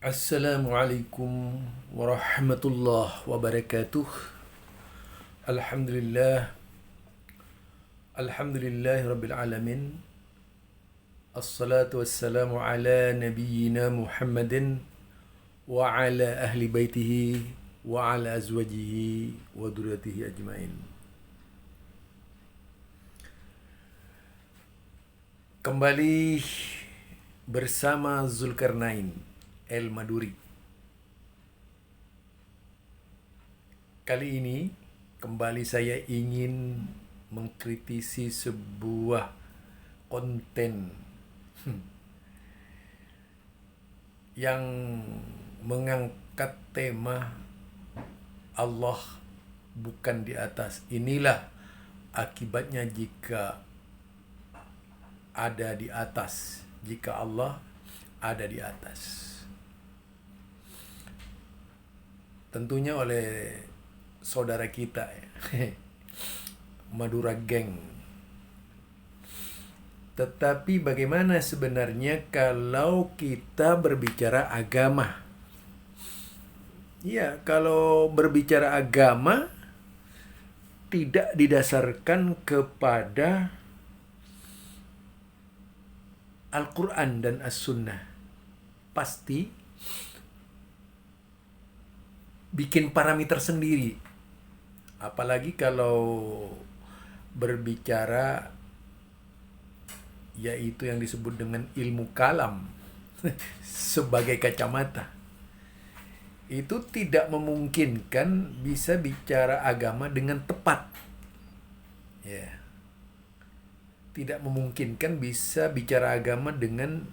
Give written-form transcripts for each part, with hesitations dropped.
Assalamualaikum warahmatullahi wabarakatuh. Alhamdulillah. Alhamdulillahi rabbil alamin. Assalatu wassalamu ala nabiyyina Muhammadin wa ala ahli baitihi wa ala azwajihi wa dhurriyyatihi ajmain. Kembali bersama Zulkarnain El-Maduri. Kali ini kembali saya ingin mengkritisi sebuah konten yang mengangkat tema Allah bukan di atas. Inilah akibatnya jika ada di atas, jika Allah ada di atas. Tentunya oleh saudara kita ya. Madura Geng. Tetapi bagaimana sebenarnya kalau kita berbicara agama? Ya, kalau berbicara agama tidak didasarkan kepada Al-Quran dan As-Sunnah, pasti bikin parameter sendiri. Apalagi kalau berbicara yaitu yang disebut dengan ilmu kalam sebagai kacamata. Itu tidak memungkinkan bisa bicara agama dengan tepat. Ya. Tidak memungkinkan bisa bicara agama dengan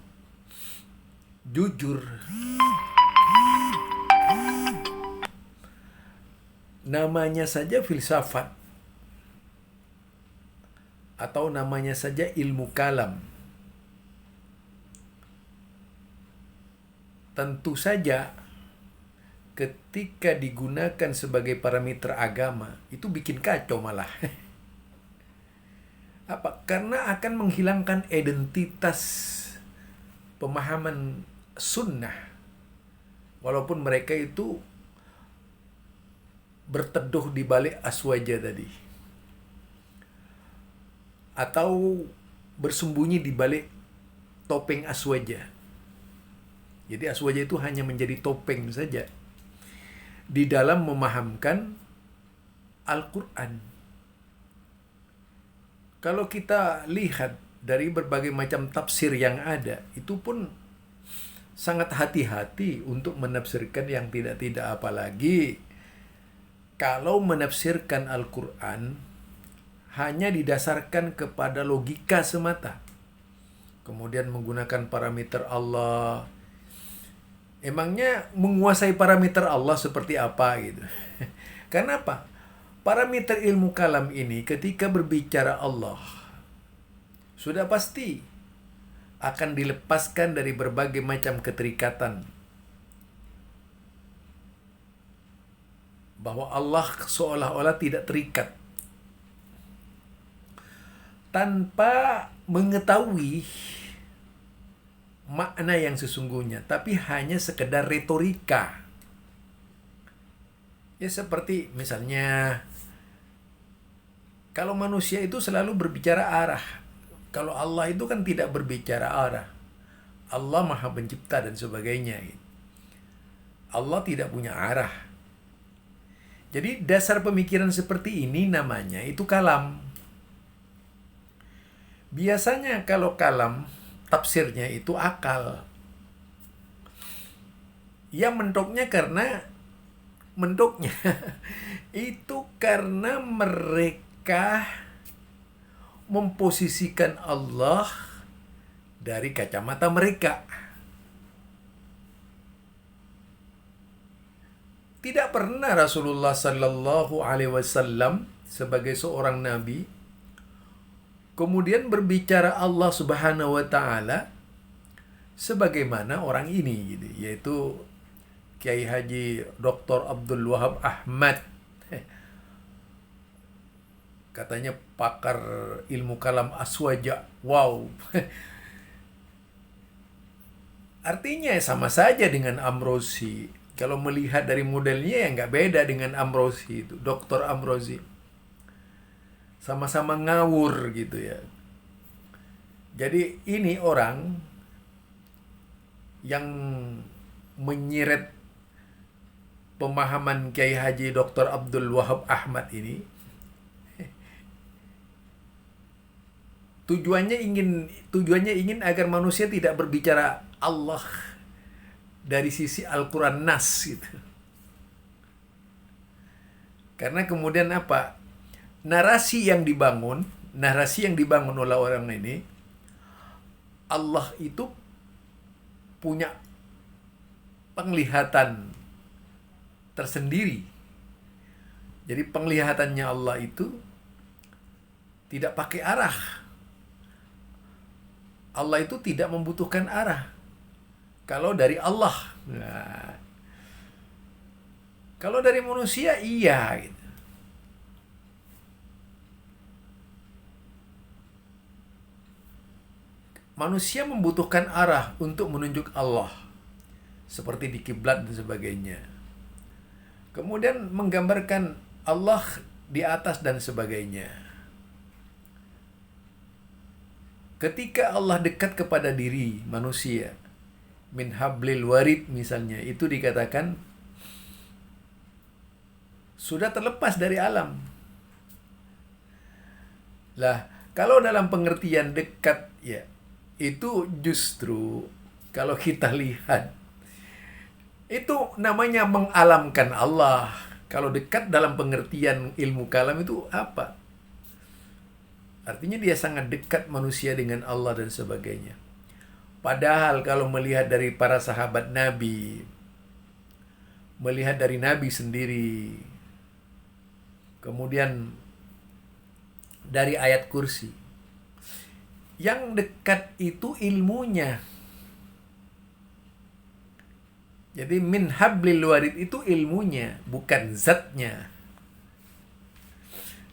jujur. Namanya saja filsafat atau namanya saja ilmu kalam. Tentu saja ketika digunakan sebagai parameter agama itu bikin kacau malah. Apa? Karena akan menghilangkan identitas pemahaman sunnah. Walaupun mereka itu berteduh di balik aswaja tadi. Atau bersembunyi di balik topeng aswaja. Jadi aswaja itu hanya menjadi topeng saja di dalam memahamkan Al-Quran. Kalau kita lihat dari berbagai macam tafsir yang ada, itu pun sangat hati-hati untuk menafsirkan yang tidak-tidak, apalagi kalau menafsirkan Al-Quran hanya didasarkan kepada logika semata. Kemudian menggunakan parameter Allah. Emangnya menguasai parameter Allah seperti apa gitu? Kenapa? Parameter ilmu kalam ini ketika berbicara Allah sudah pasti akan dilepaskan dari berbagai macam keterikatan. Bahwa Allah seolah-olah tidak terikat. Tanpa mengetahui makna yang sesungguhnya, tapi hanya sekedar retorika. Ya seperti misalnya kalau manusia itu selalu berbicara arah. Kalau Allah itu kan tidak berbicara arah. Allah Maha Pencipta dan sebagainya. Allah tidak punya arah. Jadi dasar pemikiran seperti ini namanya itu kalam. Biasanya kalau kalam tafsirnya itu akal. Ya mentoknya itu karena mereka memposisikan Allah dari kacamata mereka. Tidak pernah Rasulullah Sallallahu Alaihi Wasallam sebagai seorang nabi kemudian berbicara Allah Subhanahu Wa Taala sebagaimana orang ini, gitu, yaitu Kiai Haji Dr. Abdul Wahab Ahmad. Katanya pakar ilmu kalam aswaja. Wow. Artinya sama saja dengan Amrozi. Kalau melihat dari modelnya ya nggak beda dengan Amrozi itu, Dr. Amrozi. Sama-sama ngawur gitu ya. Jadi ini orang yang menyiret pemahaman Kiai Haji Dr. Abdul Wahab Ahmad ini tujuannya ingin agar manusia tidak berbicara Allah dari sisi Al-Quran Nas gitu. Karena kemudian apa? Narasi yang dibangun oleh orang ini, Allah itu punya penglihatan tersendiri. Jadi penglihatannya Allah itu tidak pakai arah. Allah itu tidak membutuhkan arah. Kalau dari Allah. Nah, kalau dari manusia iya gitu. Manusia membutuhkan arah untuk menunjuk Allah. Seperti di kiblat dan sebagainya. Kemudian menggambarkan Allah di atas dan sebagainya. Ketika Allah dekat kepada diri manusia, min hablil warid misalnya, itu dikatakan sudah terlepas dari alam. Lah, kalau dalam pengertian dekat ya, itu justru kalau kita lihat itu namanya mengalamkan Allah. Kalau dekat dalam pengertian ilmu kalam itu apa? Artinya dia sangat dekat manusia dengan Allah dan sebagainya. Padahal kalau melihat dari para sahabat Nabi, melihat dari Nabi sendiri, kemudian dari ayat kursi, yang dekat itu ilmunya. Jadi min hablil warid itu ilmunya, bukan zatnya.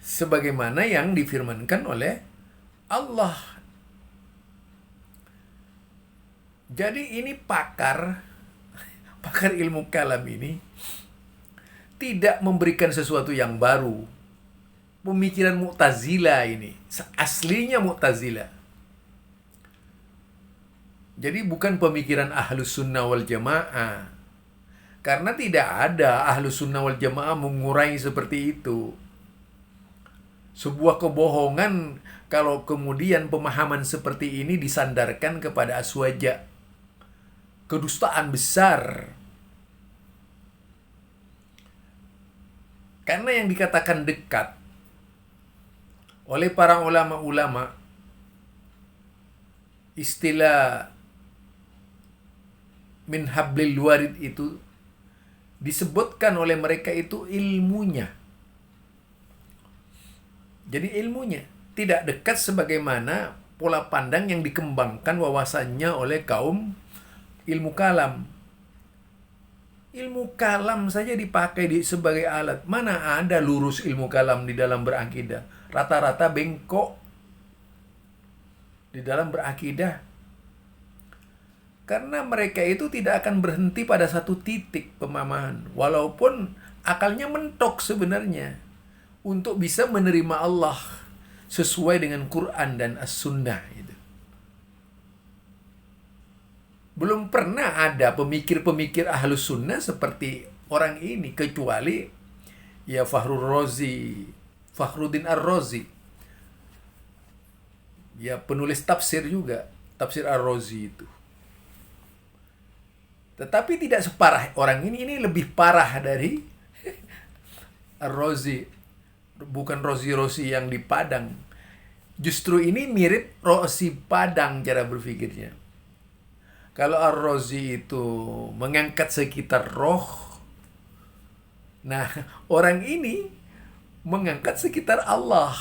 Sebagaimana yang difirmankan oleh Allah. Jadi ini pakar ilmu kalam ini tidak memberikan sesuatu yang baru. Pemikiran Mu'tazilah ini, aslinya Mu'tazilah. Jadi bukan pemikiran Ahlus Sunnah wal Jamaah. Karena tidak ada Ahlus Sunnah wal Jamaah mengurai seperti itu. Sebuah kebohongan kalau kemudian pemahaman seperti ini disandarkan kepada aswaja. Kedustaan besar. Karena yang dikatakan dekat oleh para ulama-ulama, istilah min hablil warid itu disebutkan oleh mereka itu ilmunya. Jadi ilmunya tidak dekat sebagaimana pola pandang yang dikembangkan wawasannya oleh kaum ilmu kalam. Ilmu kalam saja dipakai sebagai alat. Mana ada lurus ilmu kalam di dalam berakidah? Rata-rata bengkok di dalam berakidah. Karena mereka itu tidak akan berhenti pada satu titik pemahaman. Walaupun akalnya mentok sebenarnya. Untuk bisa menerima Allah sesuai dengan Quran dan As-Sunnah. Gitu. Belum pernah ada pemikir-pemikir Ahlus Sunnah seperti orang ini. Kecuali ya Fakhruddin Ar-Razi. Ya penulis tafsir juga. Tafsir Ar-Razi itu. Tetapi tidak separah orang ini. Ini lebih parah dari Ar-Razi. Bukan Rozi yang di Padang. Justru ini mirip Rozi Padang cara berpikirnya. Kalau Ar-Razi itu mengangkat sekitar roh. Nah, orang ini mengangkat sekitar Allah.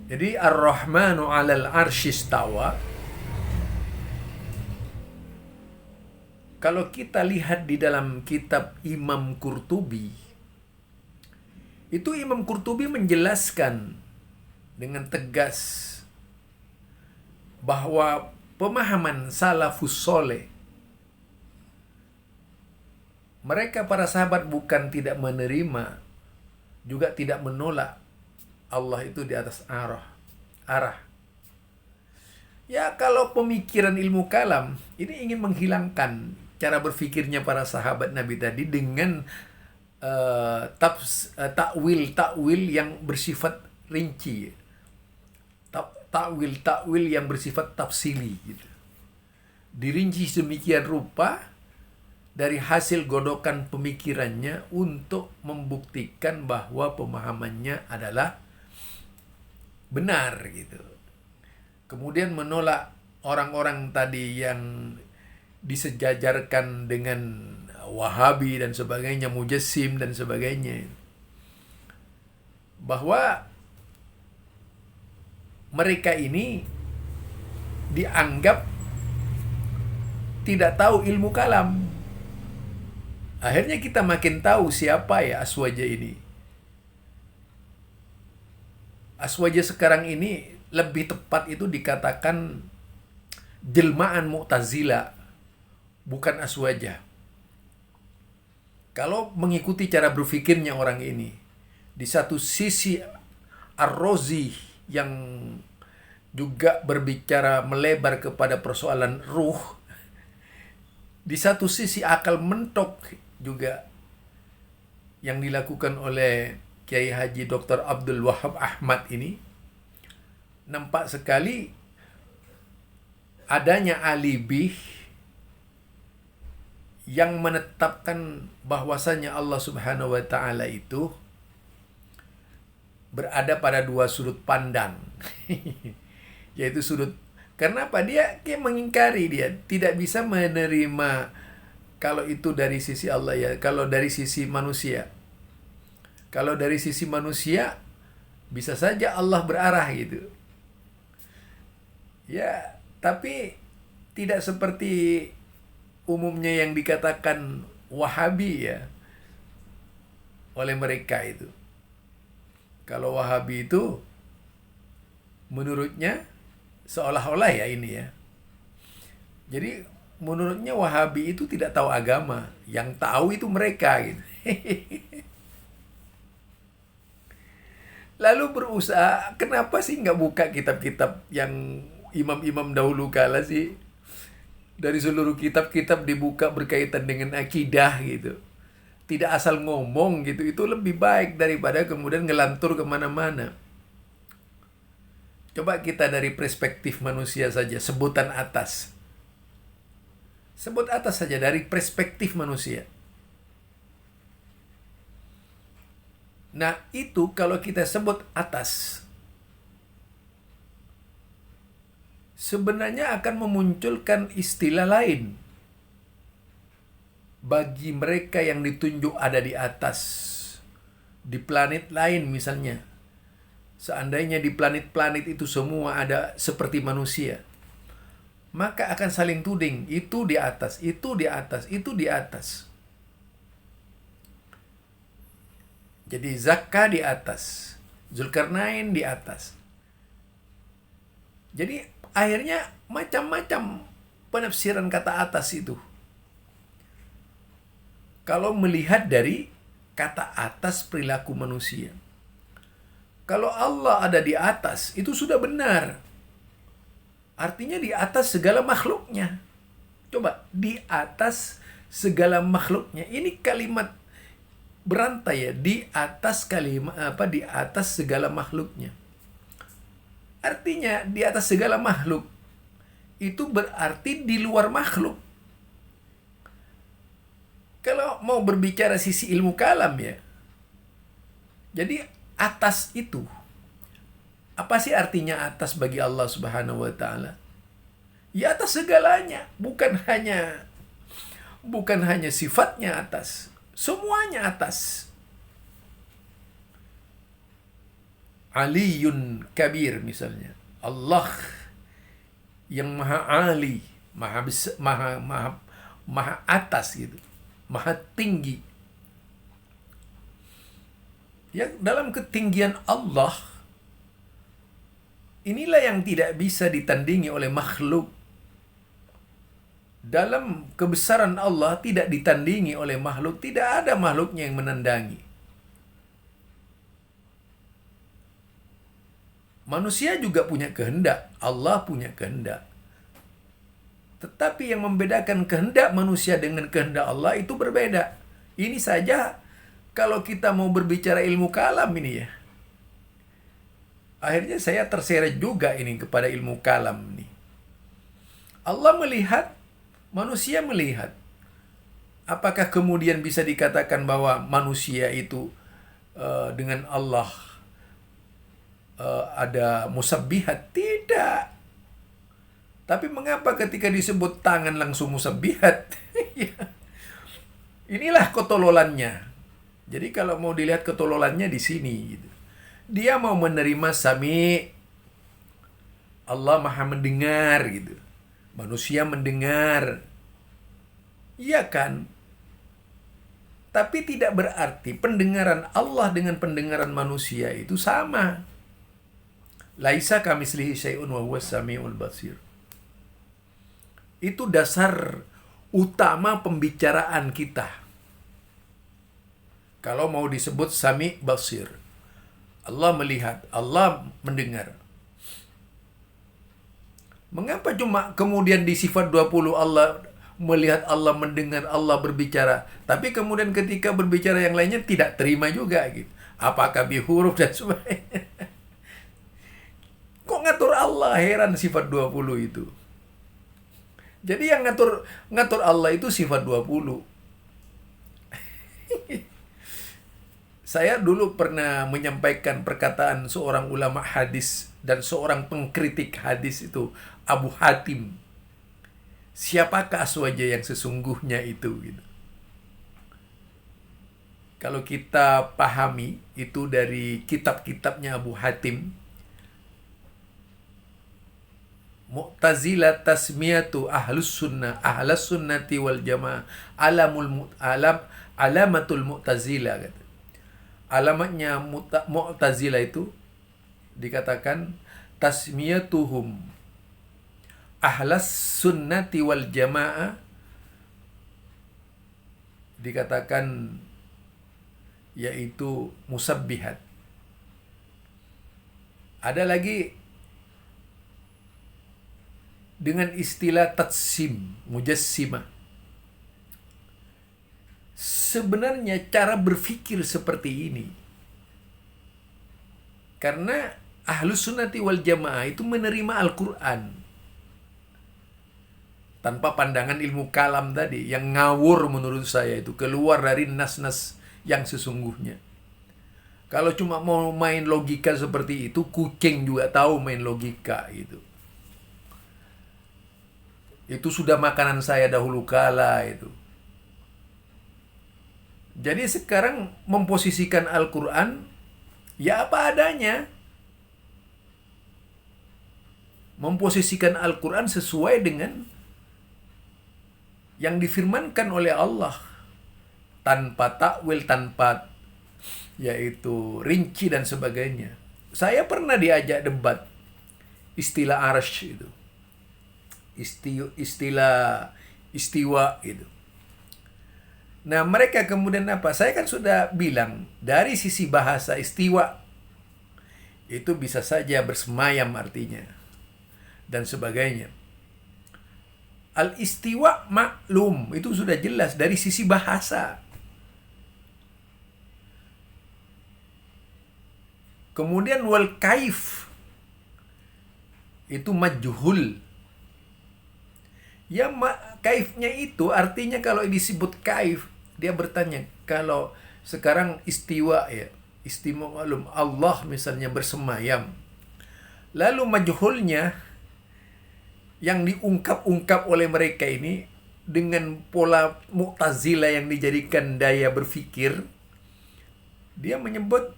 Jadi Ar-Rahmanu 'alal 'arsy istawa. Kalau kita lihat di dalam kitab Imam Qurtubi, itu Imam Qurtubi menjelaskan dengan tegas bahwa pemahaman salafus soleh, mereka para sahabat bukan tidak menerima, juga tidak menolak Allah itu di atas arah. Ya, kalau pemikiran ilmu kalam ini ingin menghilangkan cara berpikirnya para sahabat Nabi tadi dengan takwil yang bersifat rinci, takwil yang bersifat tafsili gitu. Dirinci sedemikian rupa dari hasil godokan pemikirannya untuk membuktikan bahwa pemahamannya adalah benar gitu. Kemudian menolak orang-orang tadi yang disejajarkan dengan Wahabi dan sebagainya, Mujassim dan sebagainya, bahwa mereka ini dianggap tidak tahu ilmu kalam. Akhirnya kita makin tahu siapa ya Aswaja ini. Aswaja sekarang ini lebih tepat itu dikatakan jelmaan Mu'tazilah, bukan Aswaja. Kalau mengikuti cara berpikirnya orang ini, di satu sisi Ar-Razi yang juga berbicara melebar kepada persoalan ruh, di satu sisi akal mentok juga yang dilakukan oleh Kiai Haji Dr. Abdul Wahab Ahmad ini, nampak sekali adanya alibi yang menetapkan bahwasanya Allah Subhanahu wa taala itu berada pada dua sudut pandang. Yaitu sudut, kenapa dia mengingkari, dia tidak bisa menerima kalau itu dari sisi Allah ya, kalau dari sisi manusia. Kalau dari sisi manusia bisa saja Allah berarah gitu. Ya, tapi tidak seperti umumnya yang dikatakan Wahabi ya oleh mereka itu. Kalau Wahabi itu menurutnya seolah-olah ya ini ya. Jadi menurutnya Wahabi itu tidak tahu agama, yang tahu itu mereka gitu. Lalu berusaha, kenapa sih nggak buka kitab-kitab yang imam-imam dahulu kala sih? Dari seluruh kitab-kitab dibuka berkaitan dengan akidah gitu. Tidak asal ngomong gitu, itu lebih baik daripada kemudian ngelantur kemana-mana. Coba kita dari perspektif manusia saja, sebutan atas. Sebut atas saja dari perspektif manusia. Nah, itu kalau kita sebut atas, sebenarnya akan memunculkan istilah lain bagi mereka yang ditunjuk ada di atas, di planet lain misalnya. Seandainya di planet-planet itu semua ada seperti manusia, maka akan saling tuding, itu di atas, itu di atas, itu di atas. Jadi Zakka di atas, Zulkarnain di atas. Jadi akhirnya macam-macam penafsiran kata atas itu. Kalau melihat dari kata atas perilaku manusia. Kalau Allah ada di atas, itu sudah benar. Artinya di atas segala makhluknya. Coba, di atas segala makhluknya. Ini kalimat berantai ya, di atas di atas segala makhluknya. Artinya di atas segala makhluk itu berarti di luar makhluk. Kalau mau berbicara sisi ilmu kalam ya, jadi atas itu, apa sih artinya atas bagi Allah Subhanahu wa taala? Ya atas segalanya, bukan hanya sifatnya atas. Semuanya atas. Aliyun kabir misalnya. Allah yang maha ali, maha atas gitu. Maha tinggi. Ya, dalam ketinggian Allah Inilah yang tidak bisa ditandingi oleh makhluk. Dalam kebesaran Allah tidak ditandingi oleh makhluk. Tidak ada makhluknya yang menandangi. Manusia juga punya kehendak. Allah punya kehendak. Tetapi yang membedakan kehendak manusia dengan kehendak Allah itu berbeda. Ini saja kalau kita mau berbicara ilmu kalam ini ya. Akhirnya saya terseret juga ini kepada ilmu kalam nih. Allah melihat, manusia melihat. Apakah kemudian bisa dikatakan bahwa manusia itu dengan Allah ada musabbihat? Tidak. Tapi mengapa ketika disebut tangan langsung musabbihat? Inilah ketololannya. Jadi kalau mau dilihat ketololannya di sini gitu. Dia mau menerima sami, Allah maha mendengar gitu. Manusia mendengar. Iya kan? Tapi tidak berarti pendengaran Allah dengan pendengaran manusia itu sama. Laisa kamislihi syai'un wa huwas samiul basir. Itu dasar utama pembicaraan kita. Kalau mau disebut sami basir. Allah melihat, Allah mendengar. Mengapa cuma kemudian di sifat 20 Allah melihat, Allah mendengar, Allah berbicara. Tapi kemudian ketika berbicara yang lainnya tidak terima juga gitu. Apakah bihuruf dan sebagainya. Kok ngatur Allah? Heran sifat 20 itu. Jadi yang ngatur Allah itu sifat 20. Saya dulu pernah menyampaikan perkataan seorang ulama hadis dan seorang pengkritik hadis itu, Abu Hatim. Siapakah aswaja yang sesungguhnya itu gitu. Kalau kita pahami itu dari kitab-kitabnya Abu Hatim, Mu'tazilah tasmiyatu ahlus sunnati wal jamaah alamatul Mu'tazilah kata. Alamatnya Mu'tazilah itu dikatakan tasmiyatuhum ahlas sunnati wal jamaah, dikatakan yaitu musabbihat. Ada lagi dengan istilah tatsim, mujassimah. Sebenarnya cara berpikir seperti ini. Karena Ahlus Sunnati wal Jamaah itu menerima Al-Quran tanpa pandangan ilmu kalam tadi, yang ngawur menurut saya itu, keluar dari nas-nas yang sesungguhnya. Kalau cuma mau main logika seperti itu, kucing juga tahu main logika itu. Itu sudah makanan saya dahulu kala itu. Jadi sekarang memposisikan Al-Quran ya apa adanya. Memposisikan Al-Quran sesuai dengan yang difirmankan oleh Allah. Tanpa takwil, tanpa yaitu rinci dan sebagainya. Saya pernah diajak debat istilah arash itu. Istiwa itu. Nah, mereka kemudian apa? Saya kan sudah bilang, dari sisi bahasa istiwa itu bisa saja bersemayam artinya dan sebagainya. Al-istiwa maklum, itu sudah jelas dari sisi bahasa. Kemudian wal kaif itu majhul. Ya, kaifnya itu artinya kalau disebut kaif, dia bertanya, kalau sekarang istiwa ya, istimewa maklum, Allah misalnya bersemayam. Lalu majhulnya yang diungkap-ungkap oleh mereka ini dengan pola Mu'tazilah yang dijadikan daya berpikir, dia menyebut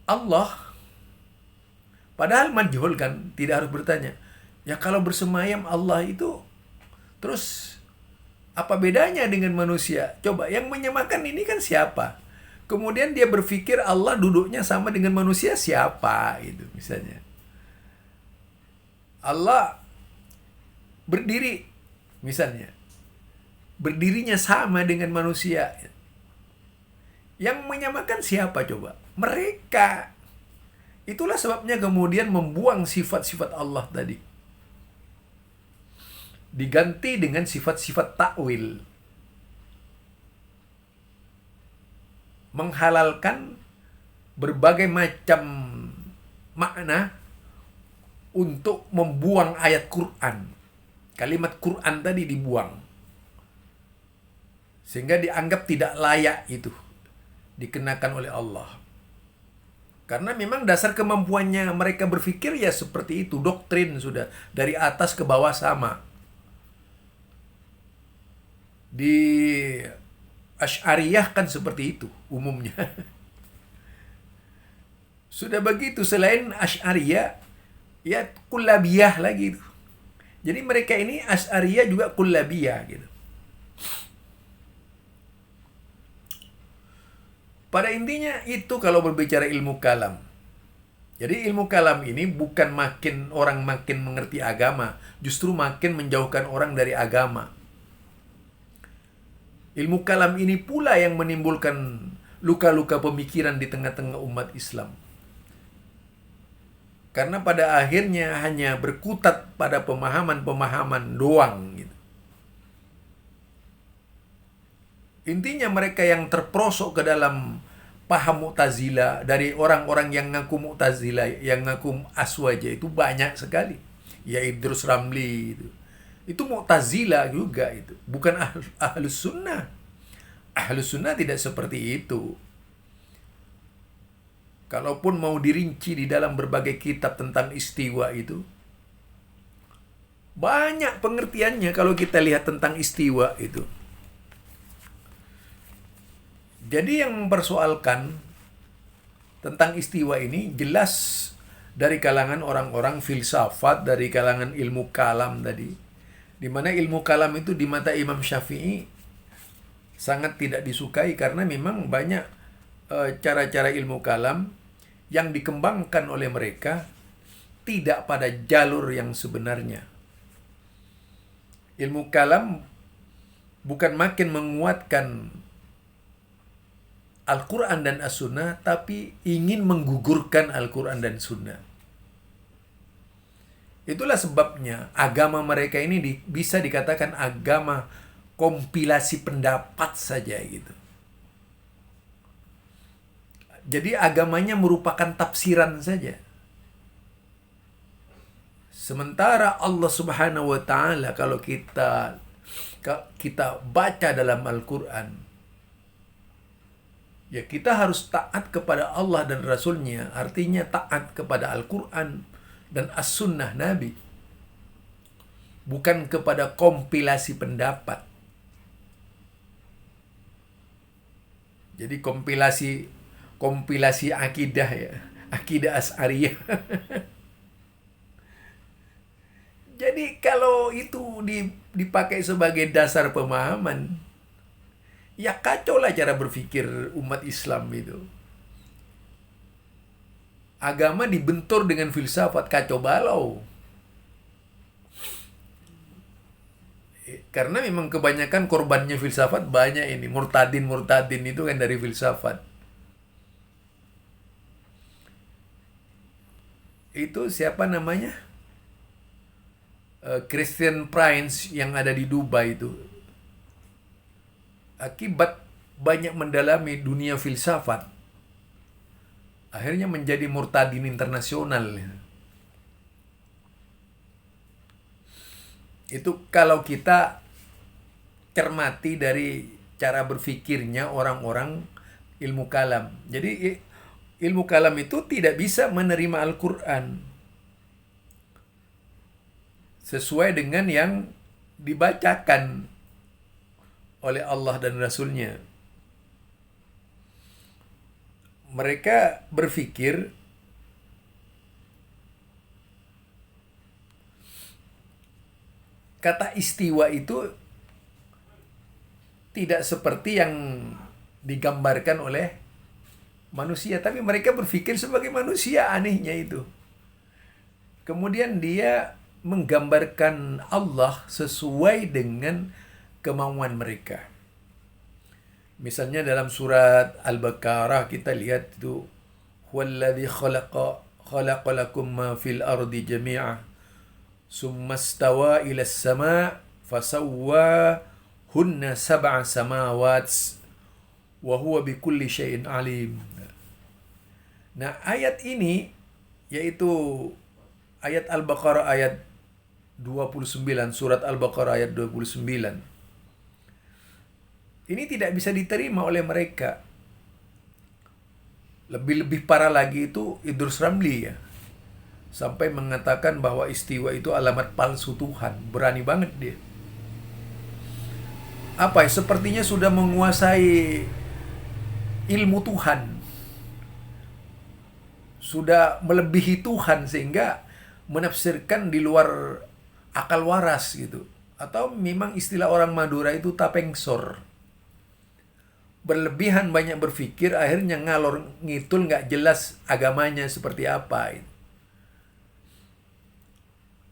Allah, padahal majhul kan, tidak harus bertanya. Ya kalau bersemayam Allah itu, terus apa bedanya dengan manusia? Coba yang menyamakan ini kan siapa? Kemudian dia berpikir Allah duduknya sama dengan manusia, siapa itu misalnya. Allah berdiri misalnya. Berdirinya sama dengan manusia. Yang menyamakan siapa coba? Mereka. Itulah sebabnya kemudian membuang sifat-sifat Allah tadi. Diganti dengan sifat-sifat takwil. Menghalalkan berbagai macam makna untuk membuang ayat Quran. Kalimat Quran tadi dibuang. Sehingga dianggap tidak layak itu dikenakan oleh Allah. Karena memang dasar kemampuannya mereka berpikir ya seperti itu. Doktrin sudah dari atas ke bawah sama. Di Asy'ariyah kan seperti itu umumnya. Sudah begitu, selain Asy'ariyah, ya Kullabiyah lagi itu. Jadi mereka ini Asy'ariyah juga Kullabiyah gitu. Pada intinya itu kalau berbicara ilmu kalam. Jadi ilmu kalam ini bukan orang makin mengerti agama, justru makin menjauhkan orang dari agama. Ilmu kalam ini pula yang menimbulkan luka-luka pemikiran di tengah-tengah umat Islam. Karena pada akhirnya hanya berkutat pada pemahaman-pemahaman doang gitu. Intinya mereka yang terperosok ke dalam paham Mu'tazilah, dari orang-orang yang ngaku Mu'tazilah, yang ngaku Aswaja itu banyak sekali. Ya Idrus Ramli itu Mu'tazilah juga itu, bukan Ahlus Sunnah. Ahlus Sunnah tidak seperti itu. Kalaupun mau dirinci di dalam berbagai kitab tentang istiwa itu, banyak pengertiannya kalau kita lihat tentang istiwa itu. Jadi yang mempersoalkan tentang istiwa ini jelas dari kalangan orang-orang filsafat, dari kalangan ilmu kalam tadi. Di mana ilmu kalam itu di mata Imam Syafi'i sangat tidak disukai karena memang banyak cara-cara ilmu kalam yang dikembangkan oleh mereka tidak pada jalur yang sebenarnya. Ilmu kalam bukan makin menguatkan Al-Quran dan As-Sunnah, tapi ingin menggugurkan Al-Quran dan Sunnah. Itulah sebabnya agama mereka ini bisa dikatakan agama kompilasi pendapat saja gitu. Jadi agamanya merupakan tafsiran saja. Sementara Allah Subhanahu wa taala kalau kita baca dalam Al-Quran, ya kita harus taat kepada Allah dan Rasulnya. Artinya taat kepada Al-Quran dan As-Sunnah Nabi. Bukan kepada kompilasi pendapat. Jadi kompilasi akidah ya. Akidah Asy'ariyah. Jadi kalau itu dipakai sebagai dasar pemahaman, ya kacau lah cara berpikir umat Islam itu. Agama dibentur dengan filsafat, kacau balau. Karena memang kebanyakan korbannya filsafat banyak ini. Murtadin itu kan dari filsafat. Itu siapa namanya? Christian Prince yang ada di Dubai itu. Akibat banyak mendalami dunia filsafat, akhirnya menjadi murtadin internasional. Itu kalau kita cermati dari cara berpikirnya orang-orang ilmu kalam. Jadi ilmu kalam itu tidak bisa menerima Al-Quran sesuai dengan yang dibacakan oleh Allah dan Rasulnya. Mereka berpikir kata istiwa itu tidak seperti yang digambarkan oleh manusia, tapi mereka berpikir sebagai manusia, anehnya itu. Kemudian dia menggambarkan Allah sesuai dengan kemauan mereka. Misalnya dalam surat Al-Baqarah kita lihat itu, huwallazi khalaqa lakum ma fil ardi jami'a summa stawa ila as-sama' fasawwahunna sab'a samawat wa huwa bikulli syai'in alim. Nah, ayat ini yaitu ayat Al-Baqarah ayat 29, surat Al-Baqarah ayat 29. Ini tidak bisa diterima oleh mereka. Lebih-lebih parah lagi itu Idrus Ramli ya. Sampai mengatakan bahwa istiwa itu alamat palsu Tuhan. Berani banget dia. Apa ya? Sepertinya sudah menguasai ilmu Tuhan. Sudah melebihi Tuhan sehingga menafsirkan di luar akal waras gitu. Atau memang istilah orang Madura itu tapengsor. Berlebihan banyak berpikir, akhirnya ngalor ngidul, nggak jelas agamanya seperti apa.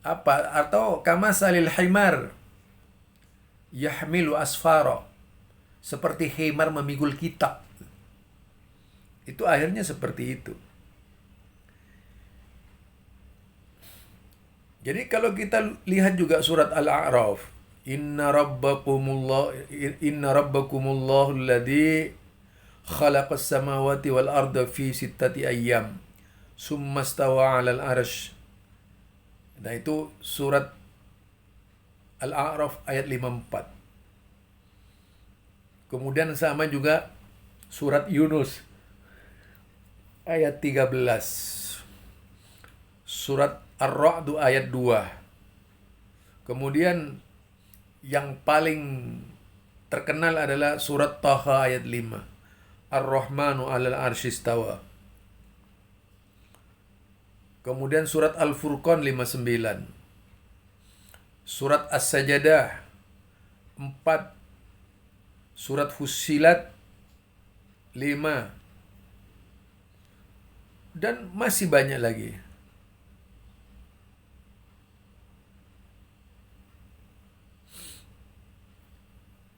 Atau kama salil himar yahmilu asfaro, seperti himar memikul kitab. Itu akhirnya seperti itu. Jadi kalau kita lihat juga surat Al-A'raf, Inna rabbakumullahu alladhi khalaqas samawati wal arda fi sittati ayyam summa stawa 'alal arsy. Nah, itu surat Al-A'raf ayat 54. Kemudian sama juga surat Yunus ayat 13. Surat Ar-Ra'd ayat 2. Kemudian yang paling terkenal adalah surat Taha ayat 5. Ar-Rahmanu 'alal arsy istawa. Kemudian surat Al-Furqan 59. Surat As-Sajadah 4. Surat Fussilat 5. Dan masih banyak lagi.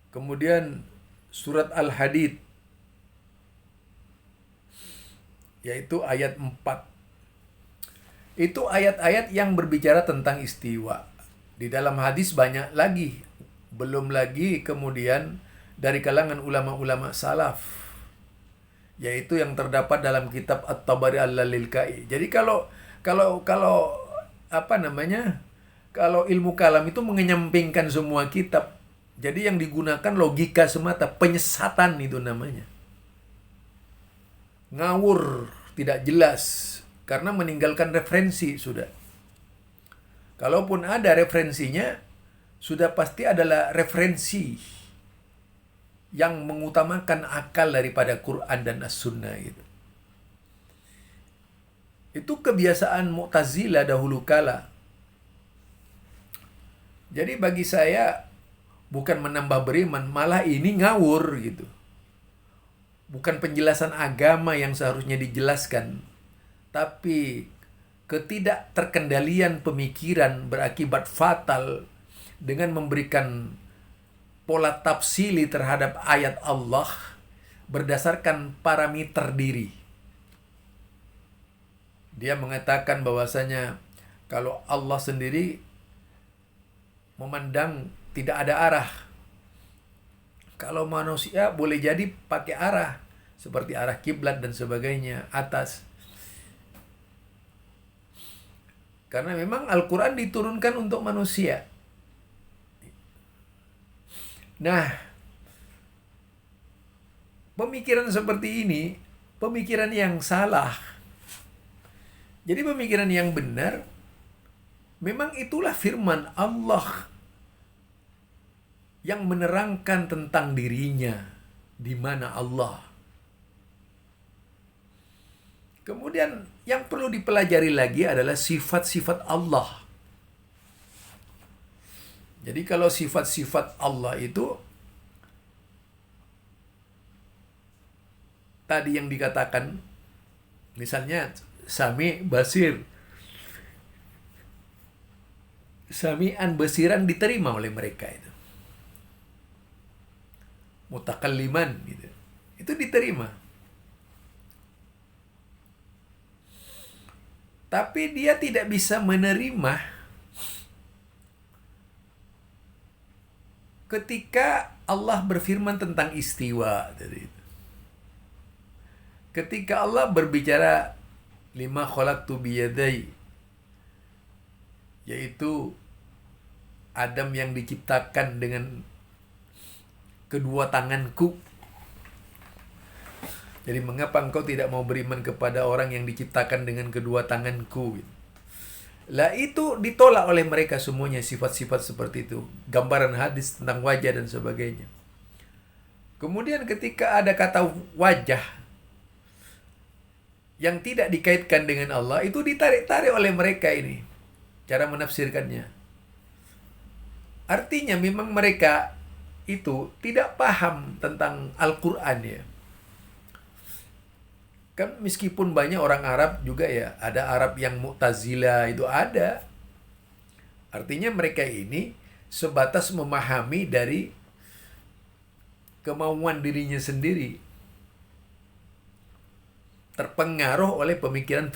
Kemudian surat Al-Hadid, yaitu ayat 4. Itu ayat-ayat yang berbicara tentang istiwa. Di dalam hadis banyak lagi. Belum lagi kemudian dari kalangan ulama-ulama salaf, yaitu yang terdapat dalam kitab At-Tabari Al-Lalilkai. Jadi kalau kalau ilmu kalam itu mengenyampingkan semua kitab. Jadi yang digunakan logika semata, penyesatan itu namanya. Ngawur, tidak jelas, karena meninggalkan referensi sudah. Kalaupun ada referensinya, sudah pasti adalah referensi yang mengutamakan akal daripada Quran dan As-Sunnah gitu. Itu kebiasaan Mu'tazilah dahulu kala. Jadi bagi saya, bukan menambah beriman, malah ini ngawur gitu. Bukan penjelasan agama yang seharusnya dijelaskan, tapi ketidakterkendalian pemikiran berakibat fatal dengan memberikan pola tafsili terhadap ayat Allah berdasarkan parameter diri. Dia mengatakan bahwasanya kalau Allah sendiri memandang tidak ada arah. Kalau manusia boleh jadi pakai arah, seperti arah kiblat dan sebagainya, atas. Karena memang Al-Quran diturunkan untuk manusia. Nah, pemikiran seperti ini, pemikiran yang salah. Jadi pemikiran yang benar, memang itulah firman Allah yang menerangkan tentang dirinya, di mana Allah. Kemudian yang perlu dipelajari lagi adalah sifat-sifat Allah. Jadi kalau sifat-sifat Allah itu tadi yang dikatakan, misalnya Sami Basir, Sami'an Basiran diterima oleh mereka itu. Mutakalliman gitu. Itu diterima. Tapi dia tidak bisa menerima ketika Allah berfirman tentang istiwa tadi itu. Ketika Allah berbicara lima khalaqtu biyadai, yaitu Adam yang diciptakan dengan kedua tanganku. Jadi mengapa engkau tidak mau beriman kepada orang yang diciptakan dengan kedua tanganku? Lah itu ditolak oleh mereka semuanya, sifat-sifat seperti itu. Gambaran hadis tentang wajah dan sebagainya. Kemudian ketika ada kata wajah yang tidak dikaitkan dengan Allah, itu ditarik-tarik oleh mereka ini. Cara menafsirkannya. Artinya memang mereka itu tidak paham tentang Al-Quran ya. Kan meskipun banyak orang Arab juga ya, ada Arab yang Mu'tazilah itu ada. Artinya mereka ini sebatas memahami dari kemauan dirinya sendiri. Terpengaruh oleh pemikiran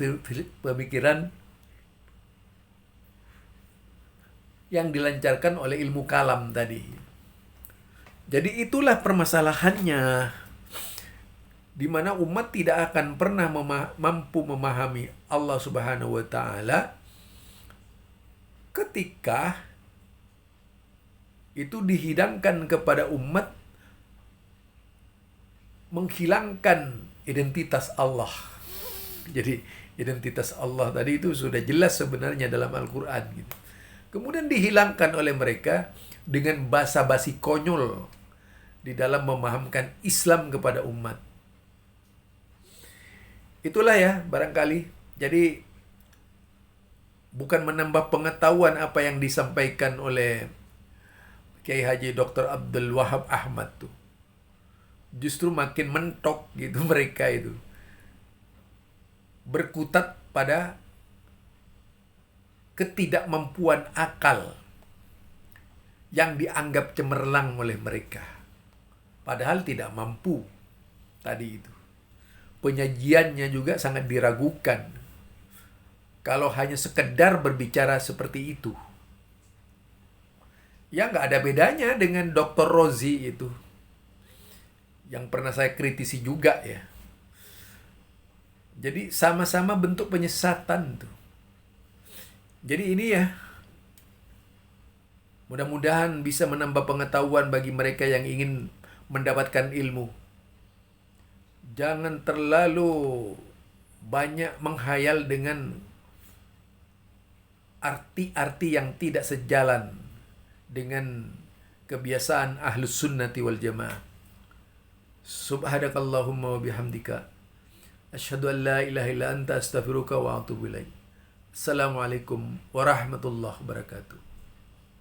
yang dilancarkan oleh ilmu kalam tadi. Jadi itulah permasalahannya, di mana umat tidak akan pernah mampu memahami Allah Subhanahu wa taala ketika itu dihidangkan kepada umat menghilangkan identitas Allah. Jadi identitas Allah tadi itu sudah jelas sebenarnya dalam Al-Quran gitu. Kemudian dihilangkan oleh mereka dengan basa-basi konyol di dalam memahamkan Islam kepada umat. Itulah ya barangkali. Jadi bukan menambah pengetahuan apa yang disampaikan oleh Kiai Haji Dr. Abdul Wahab Ahmad tuh. Justru makin mentok gitu mereka itu. Berkutat pada ketidakmampuan akal yang dianggap cemerlang oleh mereka. Padahal tidak mampu tadi itu. Penyajiannya juga sangat diragukan kalau hanya sekedar berbicara seperti itu. Ya nggak ada bedanya dengan Dr. Rozi itu, yang pernah saya kritisi juga ya. Jadi sama-sama bentuk penyesatan tuh. Jadi ini ya, mudah-mudahan bisa menambah pengetahuan bagi mereka yang ingin mendapatkan ilmu. Jangan terlalu banyak menghayal dengan arti-arti yang tidak sejalan dengan kebiasaan ahlus sunnati wal jamaah. Subhanakallahumma wa bihamdika asyhadu an la ilaha illa anta astaghfiruka wa atubu ilaik. Assalamualaikum warahmatullahi wabarakatuh.